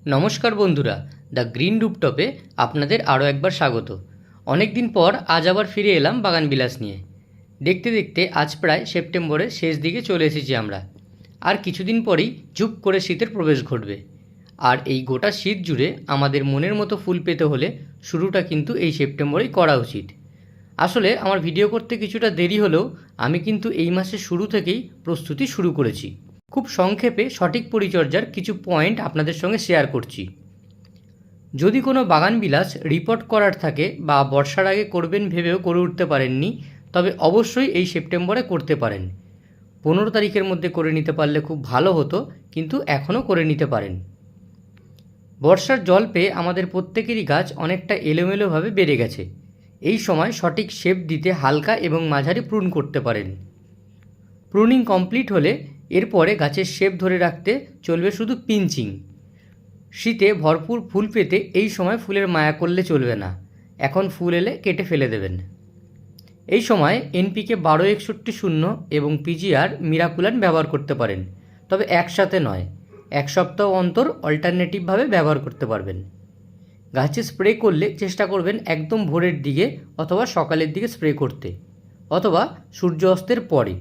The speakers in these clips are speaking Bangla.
নমস্কার বন্ধুরা, দ্য গ্রিন রুপটপে আপনাদের আরও একবার স্বাগত। অনেক দিন পর আজ আবার ফিরে এলাম বাগানবিলাস নিয়ে। দেখতে দেখতে আজ প্রায় সেপ্টেম্বরের শেষ দিকে চলে এসেছি আমরা। আর কিছুদিন পরেই ঝুপ করে শীতের প্রবেশ ঘটবে। আর এই গোটা শীত জুড়ে আমাদের মনের মতো ফুল পেতে হলে শুরুটা কিন্তু এই সেপ্টেম্বরেই করা উচিত। আসলে আমার ভিডিও করতে কিছুটা দেরি হলেও আমি কিন্তু এই মাসের শুরু থেকেই প্রস্তুতি শুরু করেছি। খুব সংক্ষেপে সঠিক পরিচর্যার কিছু পয়েন্ট আপনাদের সঙ্গে শেয়ার করছি। যদি কোনো বাগানবিলাস রিপোর্ট করার থাকে বা বর্ষার আগে করবেন ভেবেও করে উঠতে পারেননি, তবে অবশ্যই এই সেপ্টেম্বরে করতে পারেন। 15 তারিখের মধ্যে করে নিতে পারলে খুব ভালো হতো, কিন্তু এখনও করে নিতে পারেন। বর্ষার জল পেয়ে আমাদের প্রত্যেকেরই গাছ অনেকটা এলোমেলোভাবে বেড়ে গেছে। এই সময় সঠিক শেপ দিতে হালকা এবং মাঝারি প্রুন করতে পারেন। প্রুনিং কমপ্লিট হলে এরপরে গাছের শেপ ধরে রাখতে চলবে শুধু পিঞ্চিং। শীতে ভরপুর ফুল পেতে এই সময় ফুলের মায়া করলে চলবে না। এখন ফুল এলে কেটে ফেলে দেবেন। এই সময় এনপিকে 1261 এবং পিজিআর মিরাকুলান ব্যবহার করতে পারেন, তবে একসাথে নয়, এক সপ্তাহ অন্তর অল্টারনেটিভভাবে ব্যবহার করতে পারবেন। গাছে স্প্রে করলে চেষ্টা করবেন একদম ভোরের দিকে অথবা সকালের দিকে স্প্রে করতে, অথবা সূর্য অস্তের পরে।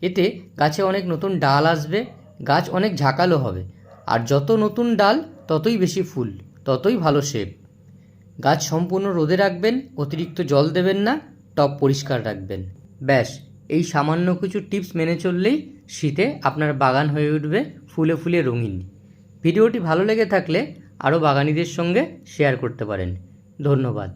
এতে গাছে অনেক নতুন ডাল আসবে, গাছ অনেক ঝাঁকালো হবে। আর যত নতুন ডাল ততই বেশি ফুল, ততই ভালো শেপ। গাছ সম্পূর্ণ রোদে রাখবেন, অতিরিক্ত জল দেবেন না, টব পরিষ্কার রাখবেন। ব্যাস, এই সামান্য কিছু টিপস মেনে চললেই শীতে আপনার বাগান হয়ে উঠবে ফুলে ফুলে রঙিন। ভিডিওটি ভালো লেগে থাকলে আরও বাগানিদের সঙ্গে শেয়ার করতে পারেন। ধন্যবাদ।